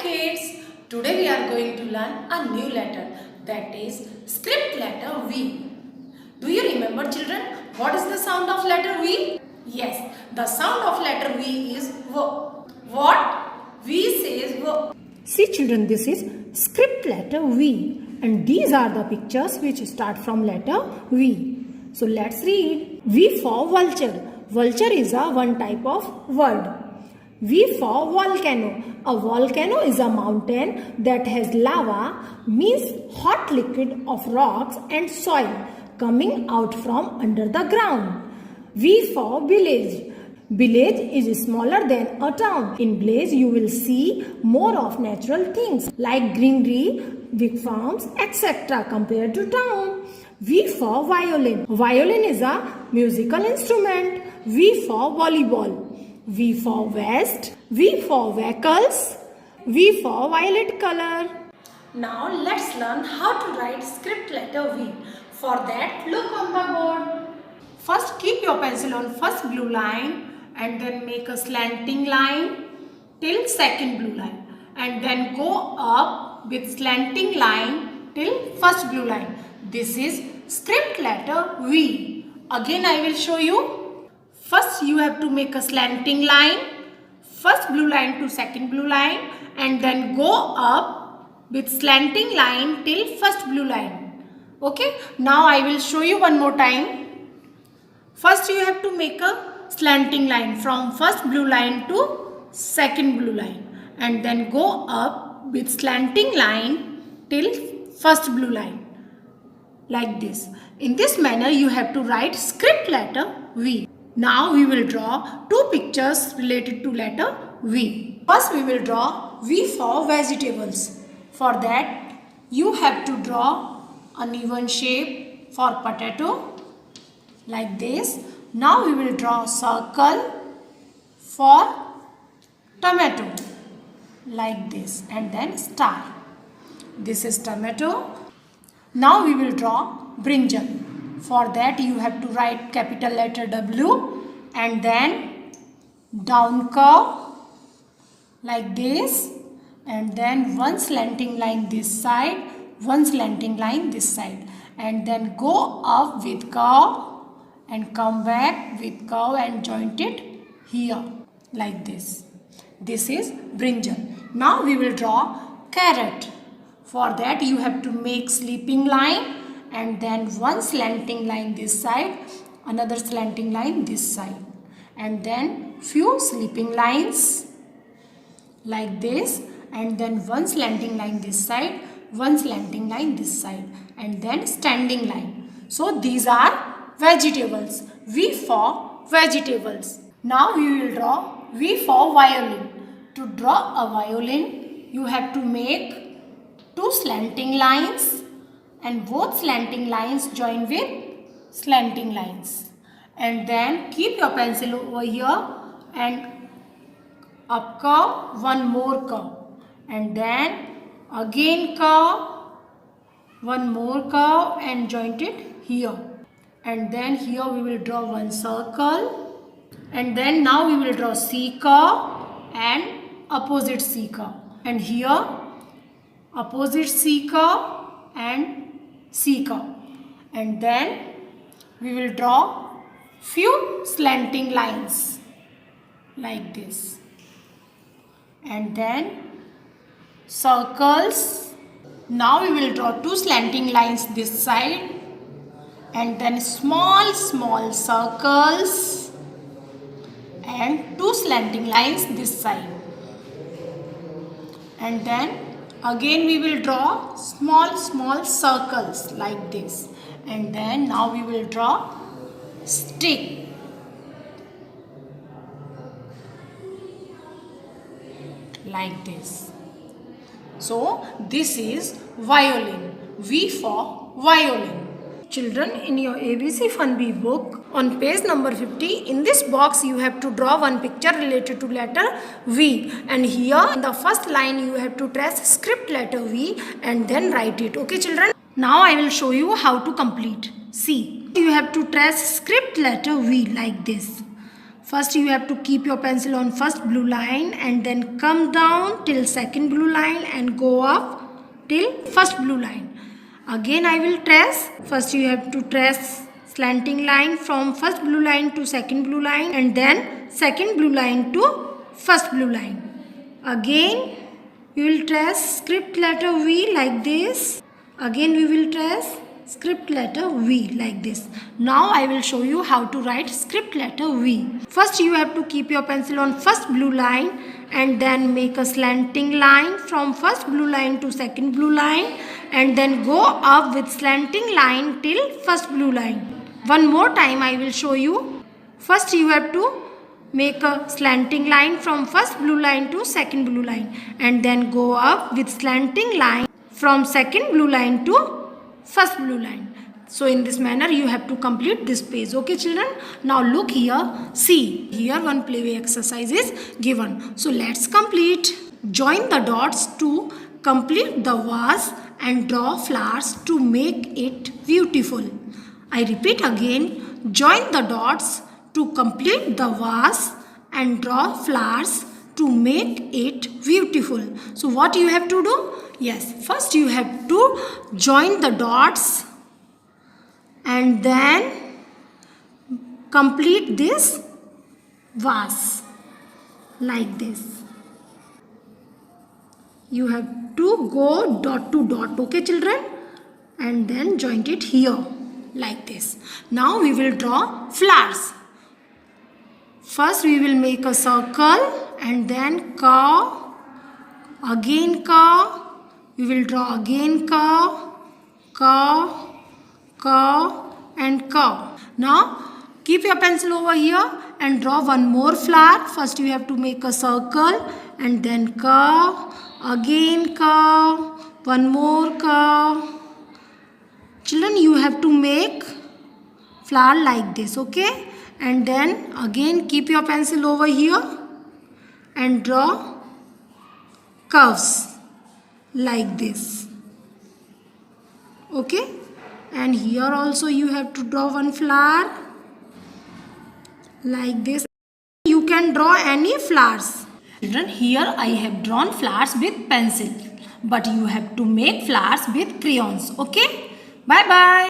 kids, today we are going to learn a new letter, that is script letter V. Do you remember, children, what is the sound of letter V? Yes, the sound of letter V is V. What? V says V. See children, this is script letter V and these are the pictures which start from letter V. So let's read. V for vulture. Vulture is a one type of word. V for volcano. A volcano is a mountain that has lava, means hot liquid of rocks and soil coming out from under the ground. V for village. Village is smaller than a town. In village you will see more of natural things like greenery, big farms, etc. compared to town. V for violin. Violin is a musical instrument. V for volleyball. V for vest. V for vehicles. V for violet color. Now let's learn how to write script letter V. For that, look on the board. First, keep your pencil on first blue line and then make a slanting line till second blue line, and then go up with slanting line till first blue line. This is script letter V. Again I will show you. First you have to make a slanting line, first blue line to second blue line, and then go up with slanting line till first blue line. Okay, now I will show you one more time. First you have to make a slanting line from first blue line to second blue line, and then go up with slanting line till first blue line, like this. In this manner you have to write script letter V. Now we will draw two pictures related to letter V. First we will draw V for vegetables. For that you have to draw an even shape for potato, like this. Now we will draw a circle for tomato, like this, and then star. This is tomato. Now we will draw brinjal. For that you have to write capital letter W and then down curve like this, and then one slanting line this side, one slanting line this side, and then go up with curve and come back with curve and joint it here, like this. This is brinjal. Now we will draw carrot. For that you have to make sleeping line and then one slanting line this side, another slanting line this side, and then few sleeping lines like this, and then one slanting line this side, one slanting line this side, and then standing line. So these are vegetables. V for vegetables. Now we will draw V for violin. To draw a violin you have to make two slanting lines and both slanting lines join with slanting lines, and then keep your pencil over here and up curve, one more curve, and then again curve, one more curve and joint it here, and then here we will draw one circle, and then now we will draw C curve and opposite C curve, and here opposite C curve and C curve, and then we will draw few slanting lines like this, and then circles. Now we will draw two slanting lines this side, and then small circles and two slanting lines this side, and then again we will draw small circles like this, and then now we will draw stick like this. So this is violin. V for violin. Children, in your ABC Fun Bee book on page number 50, in this box you have to draw one picture related to letter V, and here in the first line you have to trace script letter V and then write it. Okay children, now I will show you how to complete. See, you have to trace script letter V like this. First you have to keep your pencil on first blue line and then come down till second blue line and go up till first blue line. Again I will trace. First you have to trace slanting line from first blue line to second blue line and then second blue line to first blue line. Again you will trace script letter V like this. Again we will trace script letter V like this. Now I will show you how to write script letter V. First you have to keep your pencil on first blue line and then make a slanting line from first blue line to second blue line and then go up with slanting line till first blue line. One more time I will show you. First you have to make a slanting line from first blue line to second blue line and then go up with slanting line from second blue line to first blue line. So in this manner you have to complete this page. Okay children, now look here, see here one playway exercise is given. So let's complete. Join the dots to complete the vase and draw flowers to make it beautiful. I repeat again, join the dots to complete the vase and draw flowers to make it beautiful. So what you have to do? Yes, first you have to join the dots and then complete this vase like this. You have to go dot to dot, okay children, and then join it here like this. Now we will draw flowers. First we will make a circle and then curve, again curve. We will draw again curve, curve, curve and curve. Now keep your pencil over here and draw one more flower. First you have to make a circle and then curve, again curve, one more curve. Children, you have to make flower like this, okay? And then again keep your pencil over here and draw curves like this, okay? And here also you have to draw one flower like this. You can draw any flowers. Children, here I have drawn flowers with pencil, but you have to make flowers with crayons, okay? Bye bye.